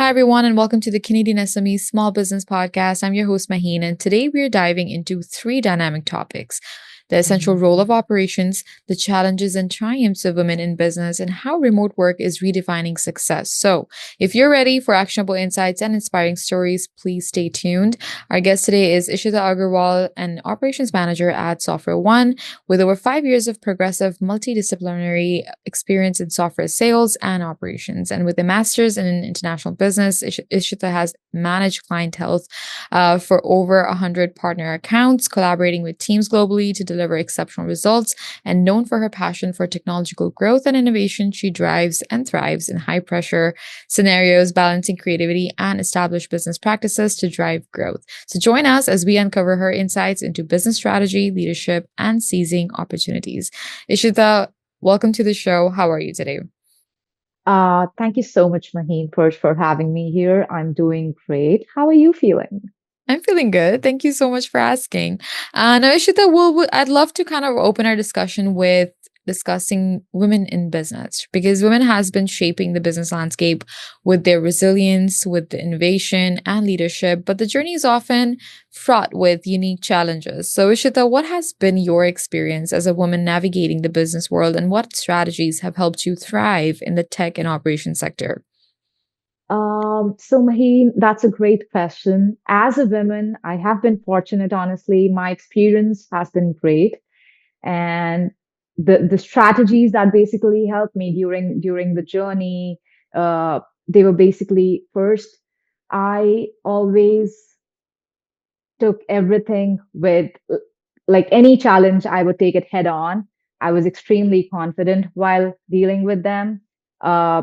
Hi, everyone, and welcome to the Canadian SME Small Business Podcast. I'm your host, Maheen, and today we are diving into three dynamic topics: the essential role of operations, the challenges and triumphs of women in business, and how remote work is redefining success. So, if you're ready for actionable insights and inspiring stories, please stay tuned. Our guest today is Ishita Aggarwal, an operations manager at SoftwareONE, with over 5 years of progressive multidisciplinary experience in software sales and operations. And with a master's in international business, Ishita has managed client health for over 100 partner accounts, collaborating with teams globally to deliver exceptional results. And known for her passion for technological growth and innovation, she drives and thrives in high pressure scenarios, balancing creativity and established business practices to drive growth. So join us as we uncover her insights into business strategy, leadership, and seizing opportunities. Ishita, welcome to the show. How are you today? Thank you so much, Maheen, first for having me here. I'm doing great. How are you feeling? I'm feeling good. Thank you so much for asking. Now, Ishita, I'd love to kind of open our discussion with discussing women in business because women has been shaping the business landscape with their resilience, with the innovation and leadership, but the journey is often fraught with unique challenges. So, Ishita, what has been your experience as a woman navigating the business world, and what strategies have helped you thrive in the tech and operations sector? So Maheen, that's a great question. As a woman, I have been fortunate, honestly. My experience has been great. And the strategies that basically helped me during the journey, they were basically first, I always took everything with like any challenge, I would take it head on. I was extremely confident while dealing with them. Uh,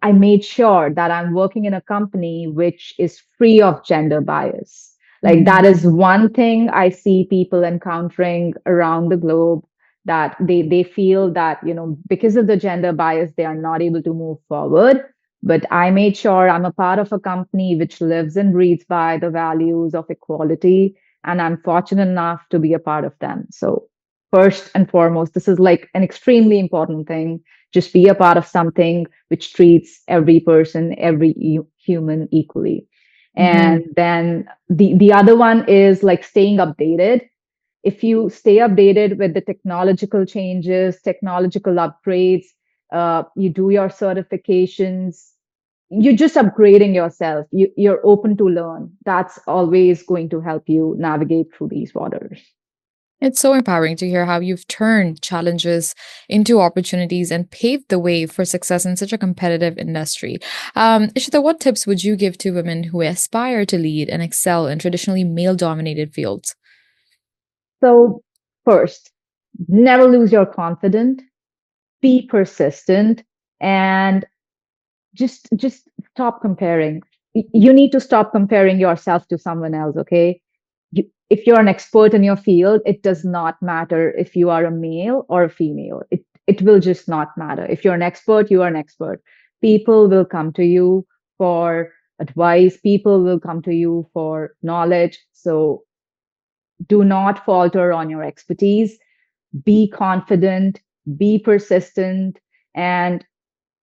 I made sure that I'm working in a company which is free of gender bias. Like that Mhm. is one thing I see people encountering around the globe, that they feel that, because of the gender bias, they are not able to move forward. But I made sure I'm a part of a company which lives and breathes by the values of equality, and I'm fortunate enough to be a part of them. So first and foremost, this is like an extremely important thing. Just be a part of something which treats every person, every human equally. And Mhm. then the other one is like staying updated. If you stay updated with the technological changes, technological upgrades, you do your certifications, you're just upgrading yourself. You're open to learn. That's always going to help you navigate through these waters. It's so empowering to hear how you've turned challenges into opportunities and paved the way for success in such a competitive industry. Ishita, what tips would you give to women who aspire to lead and excel in traditionally male dominated fields? So, first, never lose your confidence, be persistent, and just stop comparing. You need to stop comparing yourself to someone else, okay? If you're an expert in your field, it does not matter if you are a male or a female. It will just not matter. If you're an expert, you are an expert. People will come to you for advice, people will come to you for knowledge. So do not falter on your expertise. Be confident, be persistent, and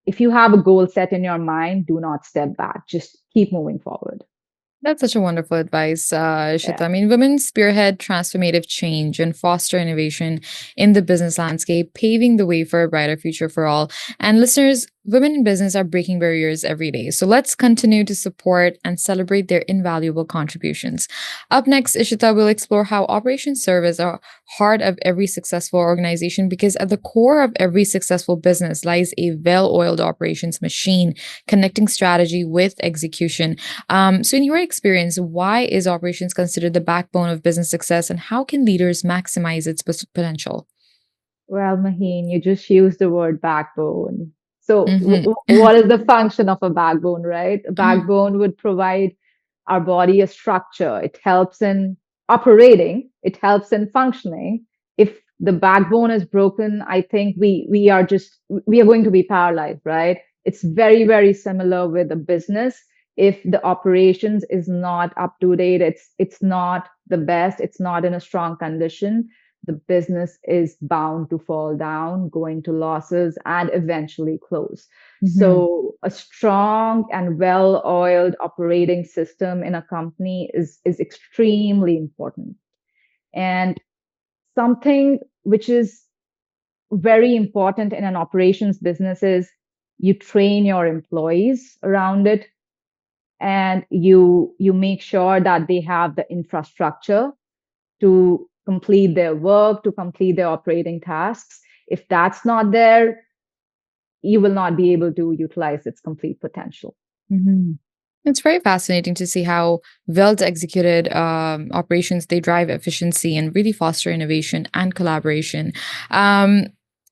if you have a goal set in your mind, do not step back. Just keep moving forward. That's such a wonderful advice, Ishita. Yeah. I mean, women spearhead transformative change and foster innovation in the business landscape, paving the way for a brighter future for all. And listeners, women in business are breaking barriers every day. So let's continue to support and celebrate their invaluable contributions. Up next, Ishita will explore how operations serve as a heart of every successful organization, because at the core of every successful business lies a well oiled operations machine connecting strategy with execution. So, in your experience, why is operations considered the backbone of business success, and how can leaders maximize its potential? Well, Maheen, you just used the word backbone. So, Hmm. what is the function of a backbone, right? A backbone would provide our body a structure. It helps in operating, it helps in functioning. If the backbone is broken, I think we are going to be paralyzed, right? It's very, very similar with a business. If the operations is not up to date, it's not the best, it's not in a strong condition, the business is bound to fall down, go into losses, and eventually close. Hmm. So a strong and well-oiled operating system in a company is extremely important. And something which is very important in an operations business is you train your employees around it, and you make sure that they have the infrastructure to complete their work, to complete their operating tasks. If that's not there, you will not be able to utilize its complete potential. Mhm. It's very fascinating to see how well executed operations they drive efficiency and really foster innovation and collaboration. Um,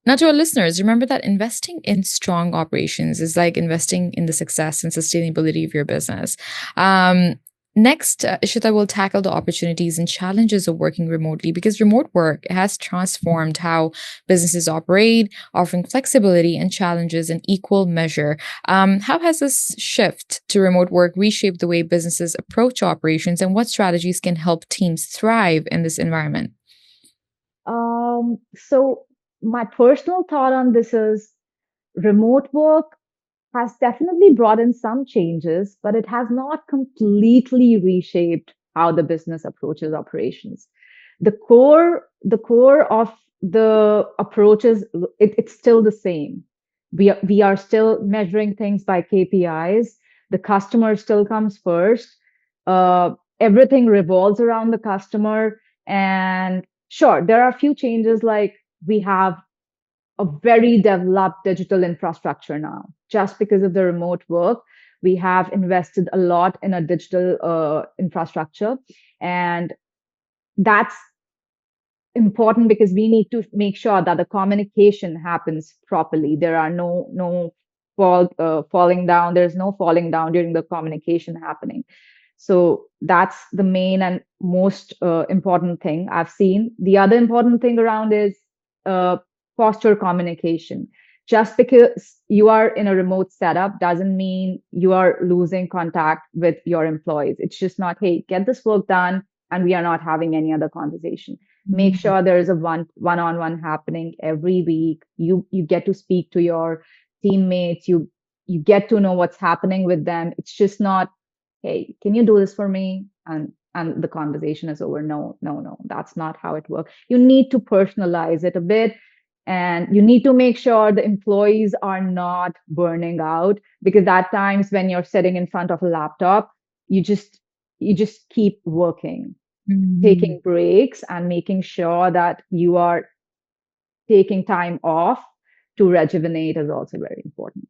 Now, to our listeners, remember that investing in strong operations is like investing in the success and sustainability of your business. Um, Next, Ishita will tackle the opportunities and challenges of working remotely because remote work has transformed how businesses operate, offering flexibility and challenges in equal measure. How has this shift to remote work reshaped the way businesses approach operations, and what strategies can help teams thrive in this environment? So my personal thought on this is remote work has definitely brought in some changes, but it has not completely reshaped how the business approaches operations. The core of the approaches, it's still the same. We are still measuring things by KPIs. The customer still comes first. Everything revolves around the customer. And sure, there are a few changes, like we have a very developed digital infrastructure now. Just because of the remote work, we have invested a lot in a digital infrastructure. And that's important because we need to make sure that the communication happens properly. There are no falling down. There's no falling down during the communication happening. So that's the main and most important thing I've seen. The other important thing around is uh, posture communication. Just because you are in a remote setup doesn't mean you are losing contact with your employees. It's just not, hey, get this work done, and we are not having any other conversation. Make Mhm. sure there is a one-on-one happening every week. You get to speak to your teammates. You get to know what's happening with them. It's just not, hey, can you do this for me? And the conversation is over. No, no, no, that's not how it works. You need to personalize it a bit, and you need to make sure the employees are not burning out, because at times when you're sitting in front of a laptop, you just you just keep working. Mhm. Taking breaks and making sure that you are taking time off to rejuvenate is also very important.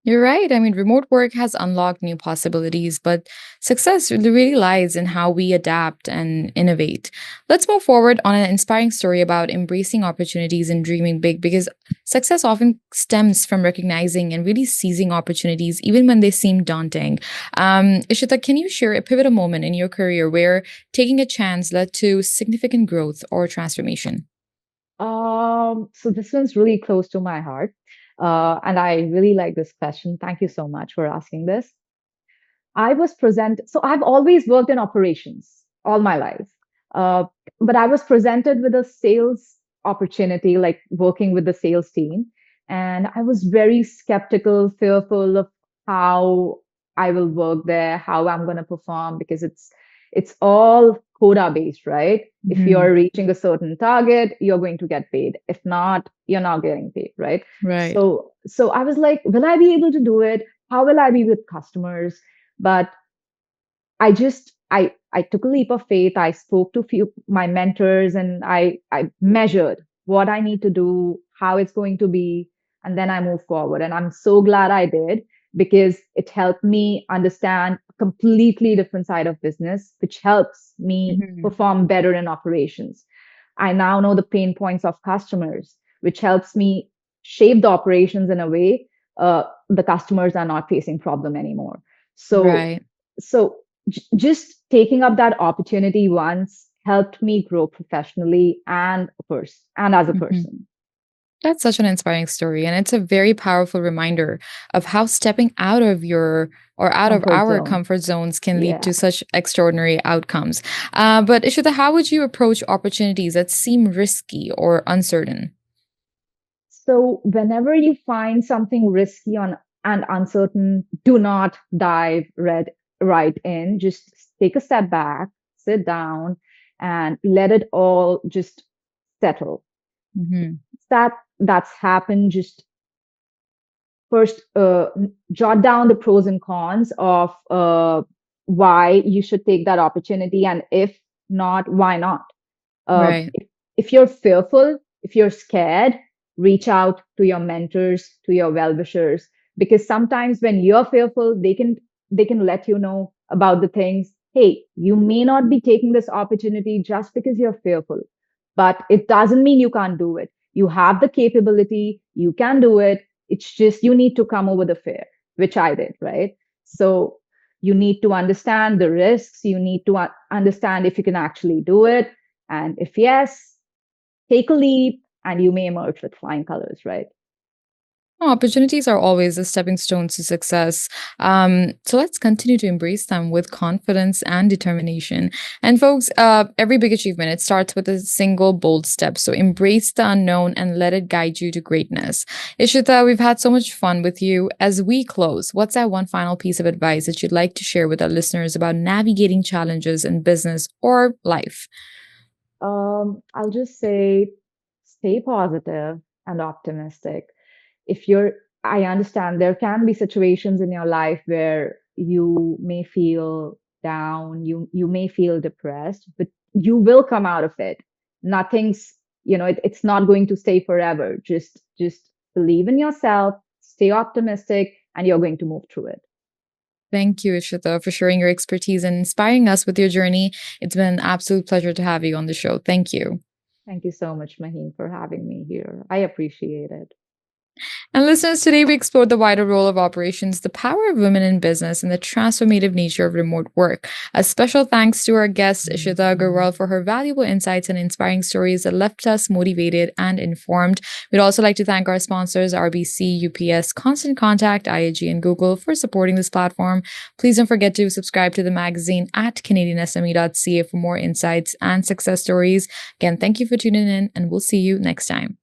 You're right. I mean, remote work has unlocked new possibilities, but success really lies in how we adapt and innovate. Let's move forward on an inspiring story about embracing opportunities and dreaming big, because success often stems from recognizing and really seizing opportunities, even when they seem daunting. Ishita, can you share a pivotal moment in your career where taking a chance led to significant growth or transformation? So this one's really close to my heart. And I really like this question. Thank you so much for asking this. So I've always worked in operations all my life. Uh, but I was presented with a sales opportunity, like working with the sales team. And I was very skeptical, fearful of how I will work there, how I'm going to perform, because it's all quota based, right? If Mhm. you're reaching a certain target, you're going to get paid. If not, you're not getting paid, right? Right. So I was like, will I be able to do it? How will I be with customers? But I took a leap of faith. I spoke to few my mentors, and I measured what I need to do, how it's going to be, and then I moved forward. And I'm so glad I did, because it helped me understand a completely different side of business, which helps me Mhm. perform better in operations. I now know the pain points of customers, which helps me shape the operations in a way the customers are not facing problem anymore. So Right. just taking up that opportunity once helped me grow professionally and as a Mhm. person. That's such an inspiring story. And it's a very powerful reminder of how stepping out of your or out of Comfort our zone. comfort zones can lead Yeah. to such extraordinary outcomes. But Ishita, how would you approach opportunities that seem risky or uncertain? So whenever you find something risky on and uncertain, do not dive right in. Just take a step back, sit down, and let it all just settle. Mhm. That's happened. Just first jot down the pros and cons of why you should take that opportunity, and if not, why not. uh, Right. if, if you're fearful, if you're scared, reach out to your mentors, to your well-wishers, because sometimes when you're fearful, they can let you know about the things. Hey, you may not be taking this opportunity just because you're fearful, but it doesn't mean you can't do it. You have the capability, you can do it. It's just you need to come over the fear, which I did, right? So you need to understand the risks, you need to understand if you can actually do it, and if yes, take a leap and you may emerge with flying colors, right? Opportunities are always a stepping stone to success. So let's continue to embrace them with confidence and determination. And folks, every big achievement, it starts with a single bold step. So embrace the unknown and let it guide you to greatness. Ishita, we've had so much fun with you. As we close, what's that one final piece of advice that you'd like to share with our listeners about navigating challenges in business or life? I'll just say stay positive and optimistic. If you're, I understand there can be situations in your life where you may feel down, you may feel depressed, but you will come out of it. Nothing's, it's not going to stay forever. Just believe in yourself, stay optimistic, and you're going to move through it. Thank you, Ishita, for sharing your expertise and inspiring us with your journey. It's been an absolute pleasure to have you on the show. Thank you. Thank you so much, Maheen, for having me here. I appreciate it. And listeners, today we explored the wider role of operations, the power of women in business, and the transformative nature of remote work. A special thanks to our guest, Ishita Aggarwal, for her valuable insights and inspiring stories that left us motivated and informed. We'd also like to thank our sponsors, RBC, UPS, Constant Contact, IAG, and Google, for supporting this platform. Please don't forget to subscribe to the magazine at CanadianSME.ca for more insights and success stories. Again, thank you for tuning in, and we'll see you next time.